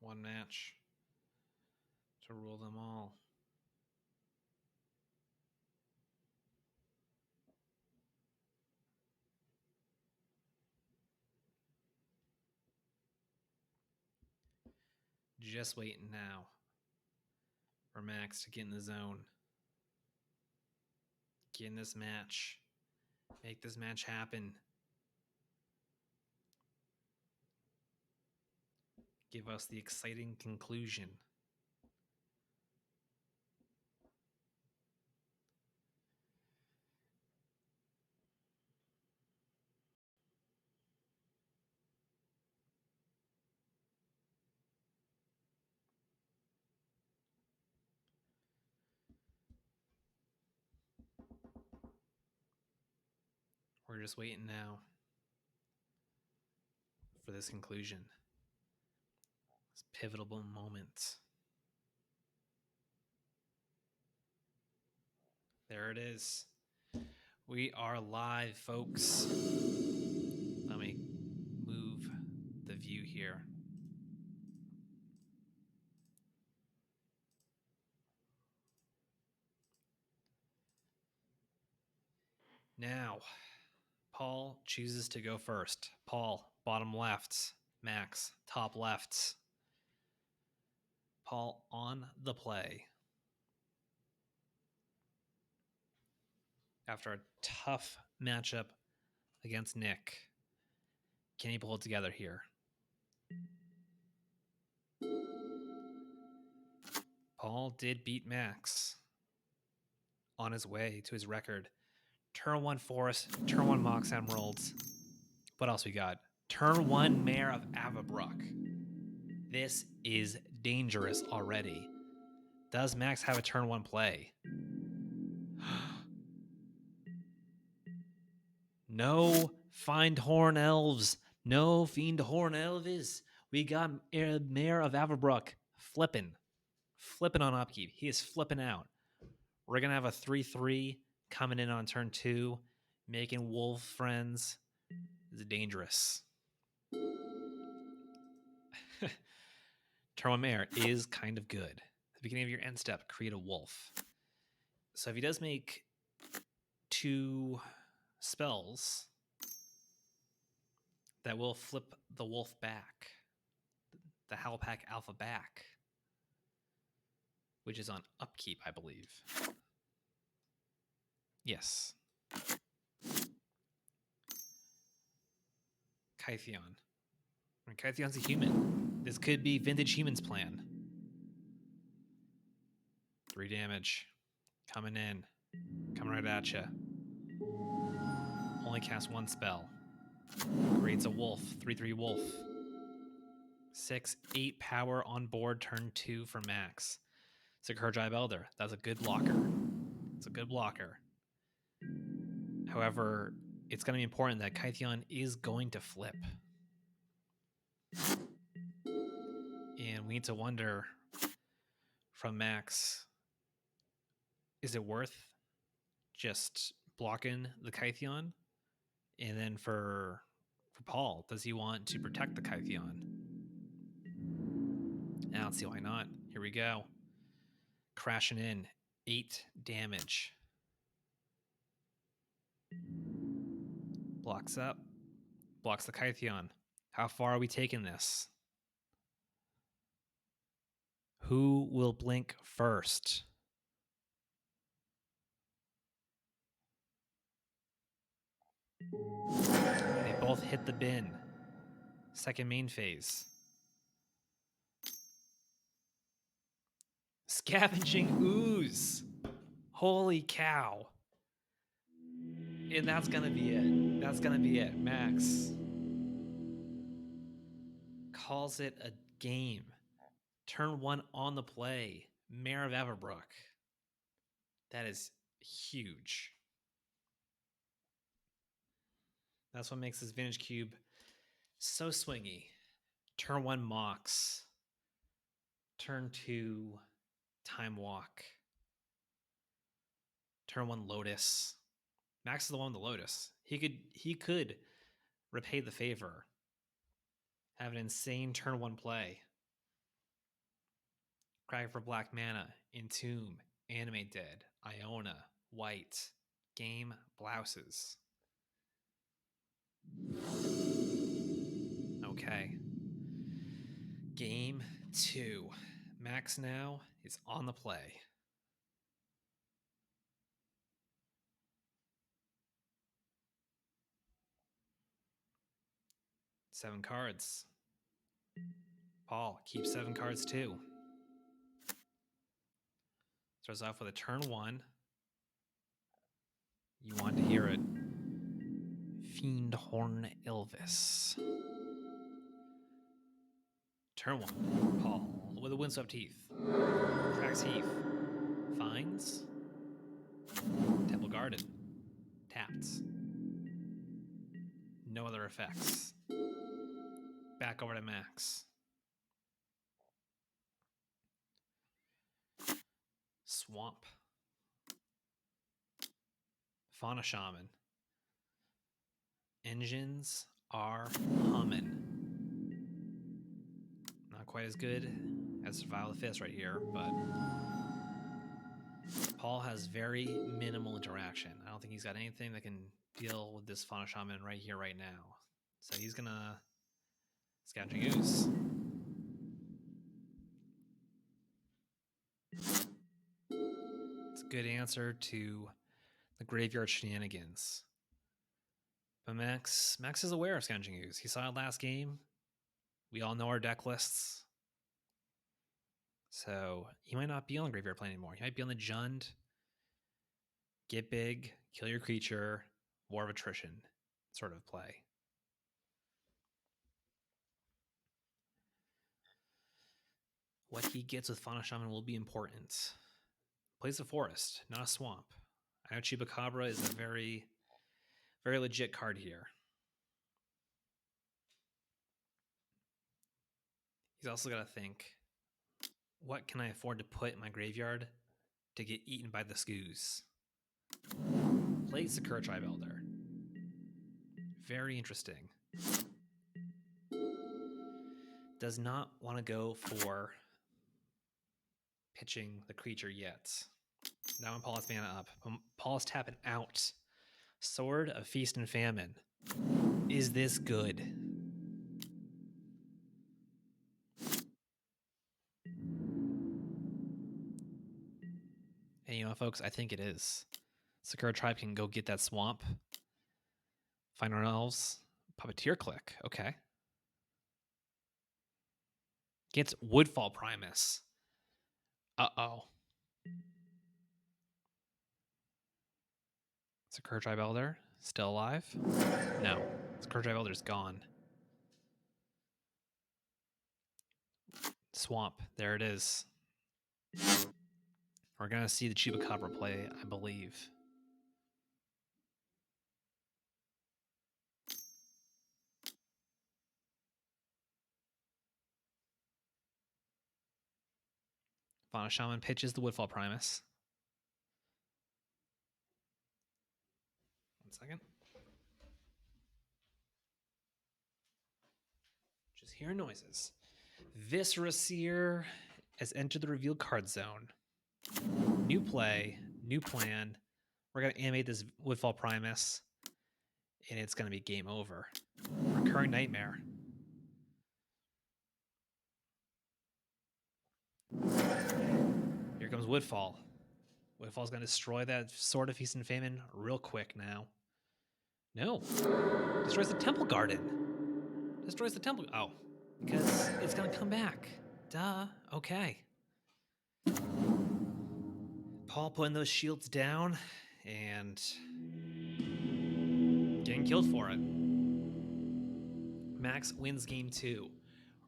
One match to rule them all. Just waiting now for Max to get in the zone. Get in this match. Make this match happen. Give us the exciting conclusion. We're just waiting now for this conclusion. This pivotal moment. There it is. We are live, folks. Let me move Now, Paul chooses to go first. Paul, bottom left. Max, top left. Paul on the play. After a tough matchup against Nick, can he pull it together here? Paul did beat Max on his way to his record. Turn 1 Forest, turn 1 Mox Emeralds. What else we got? Turn 1 Mare of Avabruck. This is dangerous already. Does Max have a turn 1 play? No Find Horn Elves. No Fiend Horn Elves. We got Mare of Avabruck flipping on upkeep. He is flipping out. We're going to have a 3-3 coming in on turn 2, making wolf friends. It's dangerous. Turn 1 Mare is kind of good. At the beginning of your end step, create a wolf. So if he does make 2 spells, that will flip the wolf back, the Howlpack Alpha back, which is on upkeep, I believe. Yes. Kytheon. Kytheon's a human. This could be Vintage Human's plan. 3 damage. Coming in. Coming right at you. Only cast 1 spell. Creates a wolf. 3/3 wolf. 6/8 power on board turn 2 for Max. Sikurjai Elder. That's a good blocker. It's a good blocker. However, it's going to be important that Kytheon is going to flip. And we need to wonder from Max, is it worth just blocking the Kytheon? And then for Paul, does he want to protect the Kytheon? I don't see why not. Here we go. Crashing in. 8 damage. Blocks up. Blocks the Kytheon. How far are we taking this? Who will blink first? They both hit the bin. Second main phase. Scavenging Ooze. Holy cow. And that's going to be it. That's going to be it. Max calls it a game. Turn 1 on the play. Mare of Avabruck. That is huge. That's what makes this Vintage Cube so swingy. Turn 1 Mox. Turn 2 Time Walk. Turn 1 Lotus. Max is the one with the Lotus. He could repay the favor. Have an insane turn 1 play. Crack for black mana. Entomb. Animate Dead. Iona. White. Game Blouses. Okay. Game 2. Max now is on the play. Seven cards. Paul, keep 7 cards too. Starts off with a turn 1. You want to hear it. Fiend Horn Elvis. Turn 1. Paul with a Windswept Heath. Tracks Heath. Finds. Temple Garden. Tapped. No other effects. Back over to Max. Swamp. Fauna Shaman. Engines are humming. Not quite as good as Survival of the Fist right here, but Paul has has very minimal interaction. I don't think he's got anything that can deal with this Fauna Shaman right here, right now. So he's gonna Scavenging Ooze. It's a good answer to the graveyard shenanigans. But Max is aware of Scavenging Ooze. He saw it last game. We all know our deck lists. So he might not be on the graveyard plane anymore. He might be on the Jund. Get big, kill your creature, War of Attrition sort of play. What he gets with Fauna Shaman will be important. Plays a forest, not a swamp. I know Chupacabra is a very, very legit card here. He's also got to think, what can I afford to put in my graveyard to get eaten by the Skoos? Plays Sakura Tribe Elder. Very interesting. Does not want to go for pitching the creature yet. Now when Paul has mana up. Paul is tapping out. Sword of Feast and Famine. Is this good? And you know, folks, I think it is. Sakura Tribe can go get that swamp. Find our elves. Puppeteer click. Okay. Gets Woodfall Primus. Uh-oh. Sakura Tribe Elder still alive? No. Sakura Tribe Elder's gone. Swamp. There it is. We're going to see the Chupacabra play, I believe. Fauna Shaman pitches the Woodfall Primus. 1 second. Just hear noises. Viscera Seer has entered the revealed card zone. New play, new plan. We're going to animate this Woodfall Primus, and it's going to be game over. Recurring Nightmare. Here comes Woodfall. Woodfall's going to destroy that Sword of Feast and Famine real quick now. No. Destroys the Temple Garden. Destroys the Temple... Oh. Because it's going to come back. Duh. Okay. Paul putting those shields down and getting killed for it. Max wins game 2.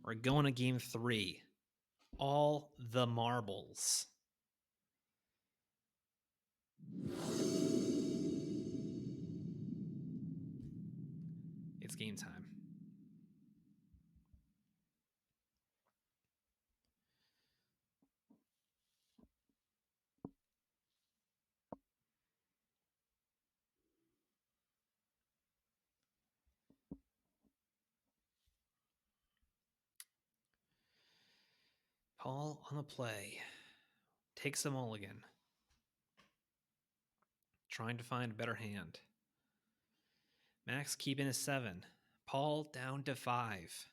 We're going to game 3. All the marbles. It's game time. Paul on the play. Takes a mulligan. Trying to find a better hand. Max keeping his 7. Paul down to 5.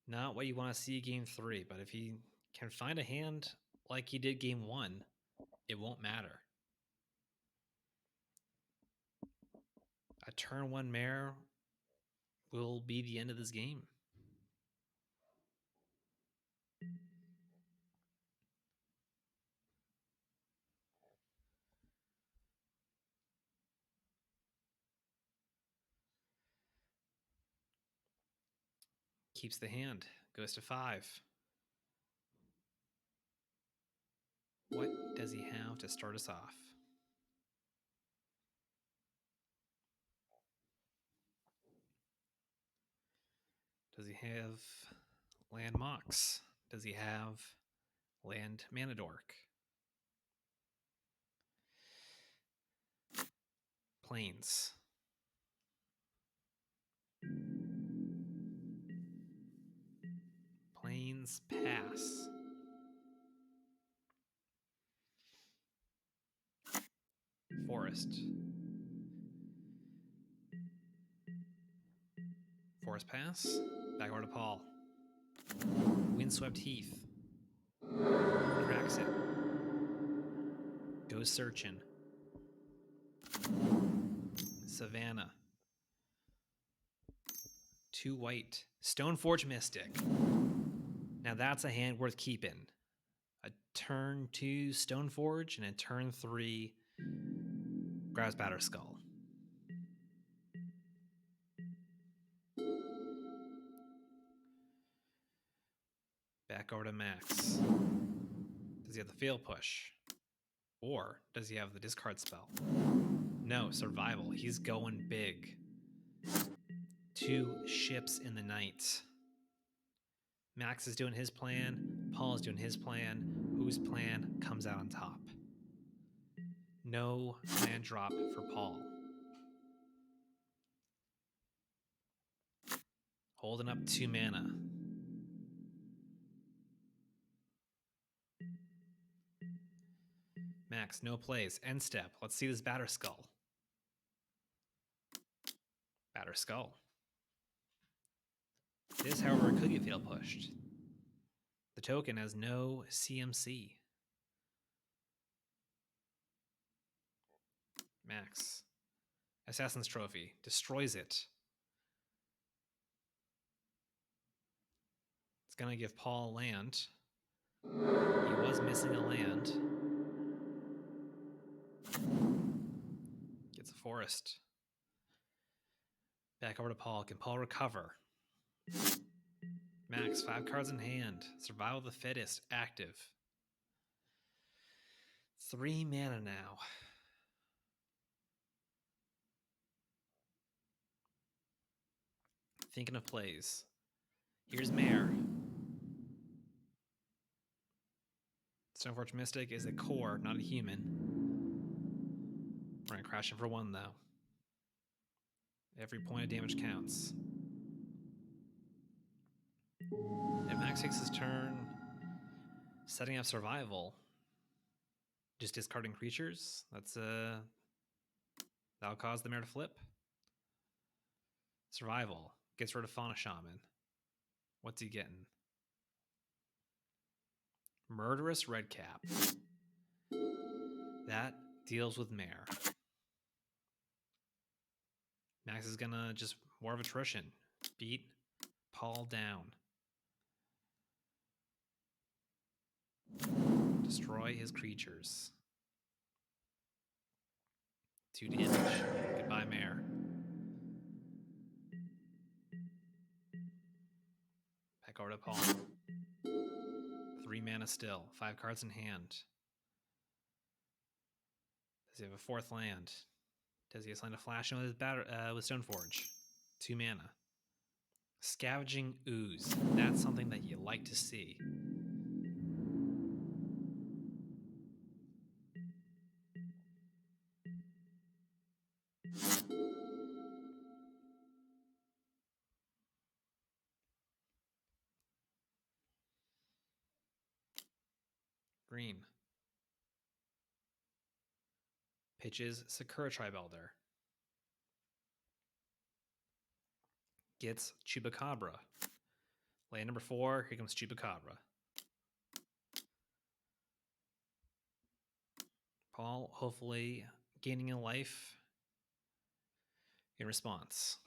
Not what you want to see game 3, but if he can find a hand like he did game 1, it won't matter. A turn 1 mare will be the end of this game. Keeps the hand. Goes to 5. What does he have to start us off? Does he have land Mox? Does he have land Manadork? Plains. Plains pass. Forest. Forest pass. Back over to Paul. Windswept Heath. Cracks it. Goes searching. Savannah. 2 white. Stoneforge Mystic. Now that's a hand worth keeping. A turn 2 Stoneforge and a turn 3 Grabs Batterskull. Back over to Max. Does he have the field push? Or does he have the discard spell? No, survival. He's going big. 2 ships in the night. Max is doing his plan. Paul is doing his plan. Whose plan comes out on top? No land drop for Paul. Holding up 2 mana. Max, no plays. End step. Let's see this Batterskull. Batterskull. This, however, could get field pushed. The token has no CMC. Max. Assassin's Trophy. Destroys it. It's going to give Paul land. He was missing a land. Gets a forest. Back over to Paul. Can Paul recover? Max, 5 cards in hand. Survival of the Fittest. Active. 3 mana now. Thinking of plays. Here's Mare. Stoneforge Mystic is a core, not a human. We're going to crash him for 1, though. Every point of damage counts. And Max takes his turn, setting up survival. Just discarding creatures. That'll cause the Mare to flip. Survival. Gets rid of Fauna Shaman. What's he getting? Murderous Redcap. That deals with Mare. Max is gonna just War of Attrition. Beat Paul down. Destroy his creatures. 2 damage. Goodbye, Mare. Back over to Paul. 3 mana still. 5 cards in hand. Does he have a 4th land? Does he assign a flash in with Stoneforge? 2 mana. Scavenging Ooze. That's something that you like to see. Green. Pitches Sakura Tribe Elder. Gets Chupacabra. Land number 4, here comes Chupacabra. Paul, hopefully gaining a life in response.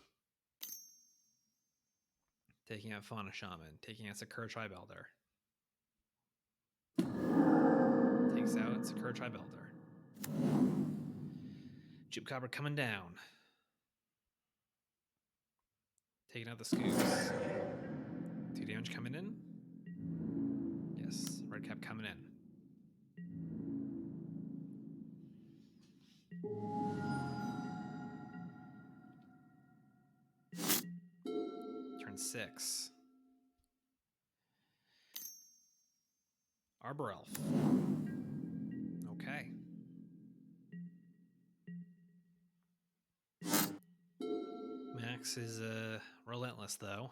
Taking out Fauna Shaman. Taking out Sakura Tribe Elder. Takes out Sakura Tribe Elder. Chupacabra coming down. Taking out the Scoops. 2 damage coming in. Yes, Redcap coming in. Turn 6. Arbor Elf. Okay. Max is relentless, though.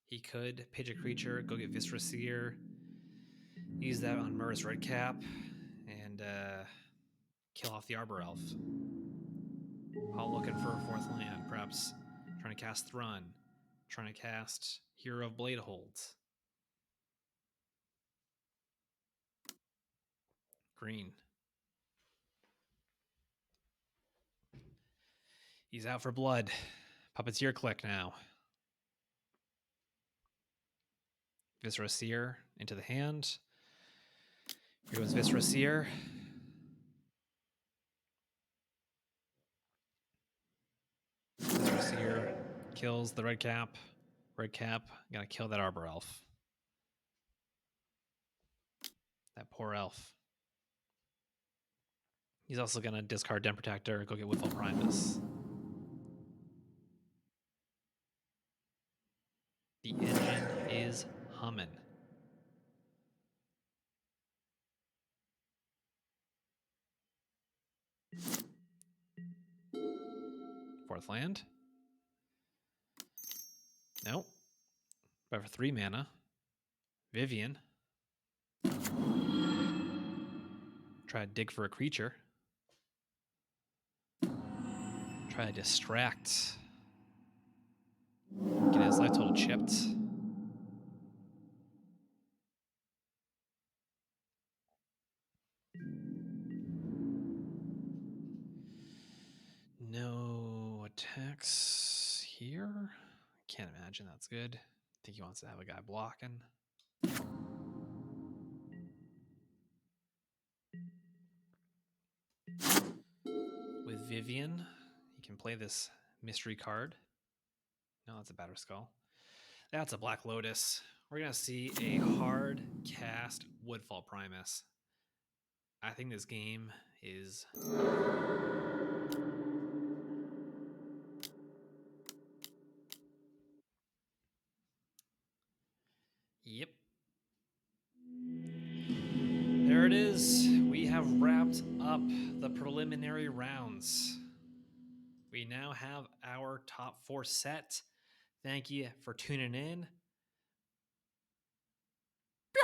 He could pitch a creature, go get Viscera Seer, use that on Murr's Redcap, and kill off the Arbor Elf. Paul looking for a fourth land, perhaps trying to cast Thrun, trying to cast Hero of Bladehold. Green. He's out for blood. Puppeteer click now. Viscera Seer into the hand. Here goes Viscera Seer. Viscera Seer kills the red cap. Red cap, gotta kill that Arbor Elf. That poor elf. He's also gonna discard Den Protector, go get Woodfall Primus. The engine is humming. Fourth land. Nope. But for 3 mana. Vivian. Try to dig for a creature. Try to distract. Get his life total chipped. No attacks here. Can't imagine that's good. I think he wants to have a guy blocking. With Vivian, he can play this mystery card. No, that's a Batter Skull. That's a Black Lotus. We're going to see a hard cast Woodfall Primus. I think this game is... Yep. There it is. We have wrapped up the preliminary rounds. We now have our top 4 set. Thank you for tuning in.